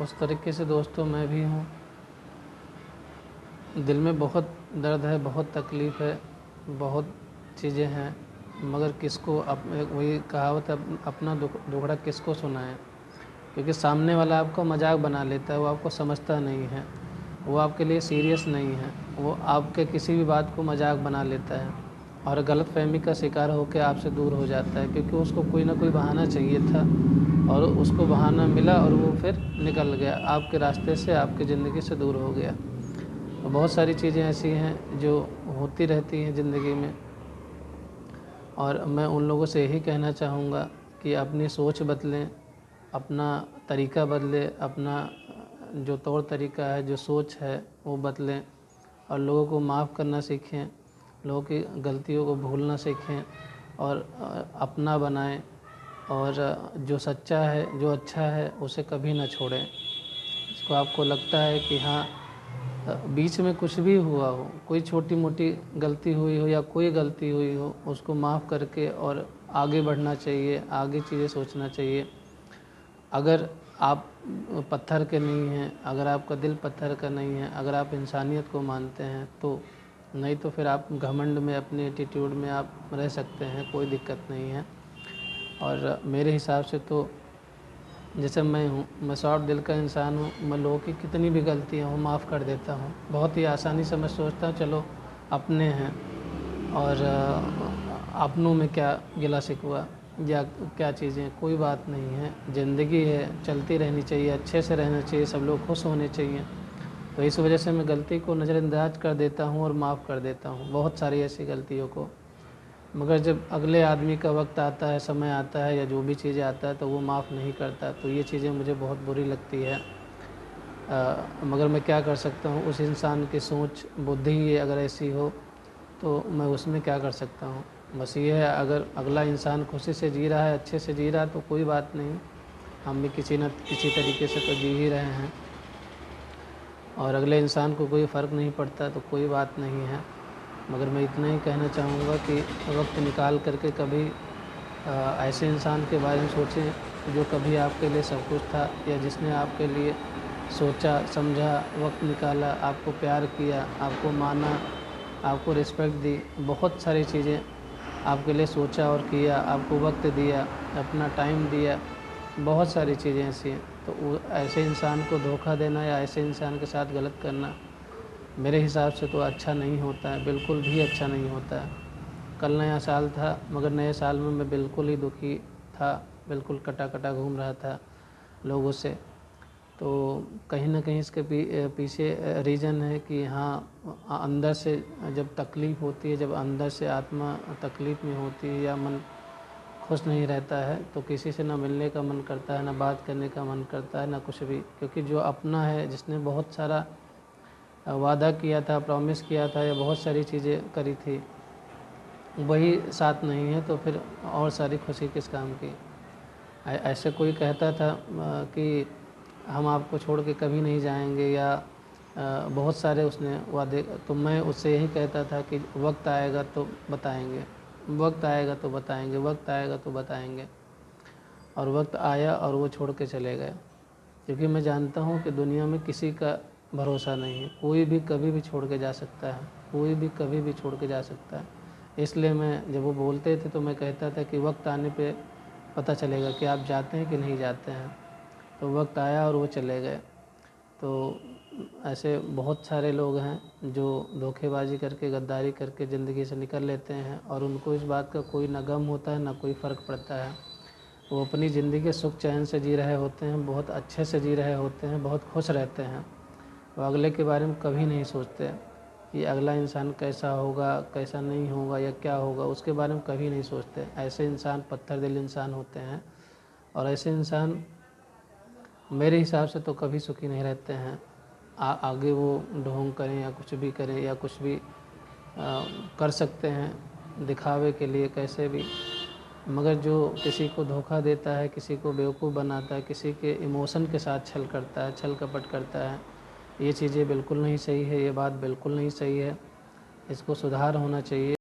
उस तरीके से दोस्तों मैं भी हूँ। दिल में बहुत दर्द है, बहुत तकलीफ़ है, बहुत चीज़ें हैं, मगर किसको वही कहावत है, अपना दुखड़ा किसको सुनाएं। क्योंकि सामने वाला आपका मजाक बना लेता है, वो आपको समझता नहीं है, वो आपके लिए सीरियस नहीं है, वो आपके किसी भी बात को मजाक बना लेता है और गलतफहमी का शिकार होकर आपसे दूर हो जाता है, क्योंकि उसको कोई ना कोई बहाना चाहिए था और उसको बहाना मिला और वो फिर निकल गया आपके रास्ते से, आपकी ज़िंदगी से दूर हो गया। तो बहुत सारी चीज़ें ऐसी हैं जो होती रहती हैं ज़िंदगी में, और मैं उन लोगों से यही कहना चाहूँगा कि अपनी सोच बदलें, अपना तरीका बदलें, अपना जो तौर तरीका है, जो सोच है वो बदलें और लोगों को माफ़ करना सीखें, लोगों की गलतियों को भूलना सीखें और अपना बनाएं, और जो सच्चा है, जो अच्छा है, उसे कभी ना छोड़ें। इसको आपको लगता है कि हाँ बीच में कुछ भी हुआ हो, कोई छोटी मोटी गलती हुई हो या कोई गलती हुई हो, उसको माफ़ करके और आगे बढ़ना चाहिए, आगे चीज़ें सोचना चाहिए। अगर आप पत्थर के नहीं हैं, अगर आपका दिल पत्थर का नहीं है, अगर आप इंसानियत को मानते हैं तो, नहीं तो फिर आप घमंड में, अपने एटीट्यूड में आप रह सकते हैं, कोई दिक्कत नहीं है। और मेरे हिसाब से तो जैसे मैं हूँ, मैं सॉफ्ट दिल का इंसान हूँ, मैं लोगों की कितनी भी गलतियाँ हो माफ़ कर देता हूँ बहुत ही आसानी से। मैं सोचता हूँ चलो अपने हैं और अपनों में क्या गिला शिकवा या क्या चीज़ें, कोई बात नहीं है, ज़िंदगी है, चलती रहनी चाहिए, अच्छे से रहना चाहिए, सब लोग खुश होने चाहिए। तो इस वजह से मैं गलती को नज़रअंदाज कर देता हूँ और माफ़ कर देता हूँ बहुत सारी ऐसी गलतियों को। मगर जब अगले आदमी का वक्त आता है, समय आता है या जो भी चीज़ें आता है तो वो माफ़ नहीं करता, तो ये चीज़ें मुझे बहुत बुरी लगती है। मगर मैं क्या कर सकता हूँ, उस इंसान की सोच बुद्धि अगर ऐसी हो तो मैं उसमें क्या कर सकता हूँ। बस ये है, अगर अगला इंसान खुशी से जी रहा है, अच्छे से जी रहा है तो कोई बात नहीं, हम भी किसी न किसी तरीके से तो जी ही रहे हैं, और अगले इंसान को कोई फ़र्क नहीं पड़ता तो कोई बात नहीं है। मगर मैं इतना ही कहना चाहूँगा कि वक्त निकाल करके कभी ऐसे इंसान के बारे में सोचें जो कभी आपके लिए सब कुछ था, या जिसने आपके लिए सोचा समझा, वक्त निकाला, आपको प्यार किया, आपको माना, आपको रिस्पेक्ट दी, बहुत सारी चीज़ें आपके लिए सोचा और किया, आपको वक्त दिया, अपना टाइम दिया, बहुत सारी चीज़ें ऐसी हैं। तो ऐसे इंसान को धोखा देना या ऐसे इंसान के साथ गलत करना मेरे हिसाब से तो अच्छा नहीं होता है, बिल्कुल भी अच्छा नहीं होता है। कल नया साल था, मगर नए साल में मैं बिल्कुल ही दुखी था, बिल्कुल कटा कटा घूम रहा था लोगों से। तो कहीं ना कहीं इसके पीछे रीज़न है कि हाँ, अंदर से जब तकलीफ़ होती है, जब अंदर से आत्मा तकलीफ़ में होती है या मन खुश नहीं रहता है, तो किसी से ना मिलने का मन करता है, ना बात करने का मन करता है, ना कुछ भी। क्योंकि जो अपना है, जिसने बहुत सारा वादा किया था, प्रॉमिस किया था या बहुत सारी चीज़ें करी थी, वही साथ नहीं है तो फिर और सारी खुशी किस काम की। ऐसे कोई कहता था कि हम आपको छोड़ के कभी नहीं जाएंगे, या बहुत सारे उसने वादे, तो मैं उससे यही कहता था कि वक्त आएगा तो बताएंगे, वक्त आएगा तो बताएंगे, वक्त आएगा तो बताएंगे। और वक्त आया और वो छोड़ के चले गए, क्योंकि मैं जानता हूँ कि दुनिया में किसी का भरोसा नहीं है, कोई भी कभी भी छोड़ के जा सकता है, कोई भी कभी भी छोड़ के जा सकता है। इसलिए मैं, जब वो बोलते थे तो मैं कहता था कि वक्त आने पे पता चलेगा कि आप जाते हैं कि नहीं जाते हैं। तो वक्त आया और वो चले गए। तो ऐसे बहुत सारे लोग हैं जो धोखेबाजी करके, गद्दारी करके ज़िंदगी से निकल लेते हैं, और उनको इस बात का कोई ना गम होता है, ना कोई फ़र्क पड़ता है। वो अपनी ज़िंदगी सुख चैन से जी रहे होते हैं, बहुत अच्छे से जी रहे होते हैं, बहुत खुश रहते हैं। वो अगले के बारे में कभी नहीं सोचते कि अगला इंसान कैसा होगा, कैसा नहीं होगा या क्या होगा, उसके बारे में कभी नहीं सोचते। ऐसे इंसान पत्थर दिल इंसान होते हैं, और ऐसे इंसान मेरे हिसाब से तो कभी सुखी नहीं रहते हैं। आगे वो ढोंग करें या कुछ भी करें, या कुछ भी कर सकते हैं दिखावे के लिए कैसे भी, मगर जो किसी को धोखा देता है, किसी को बेवकूफ़ बनाता है, किसी के इमोशन के साथ छल करता है, छल कपट करता है, ये चीज़ें बिल्कुल नहीं सही है, ये बात बिल्कुल नहीं सही है। इसको सुधार होना चाहिए।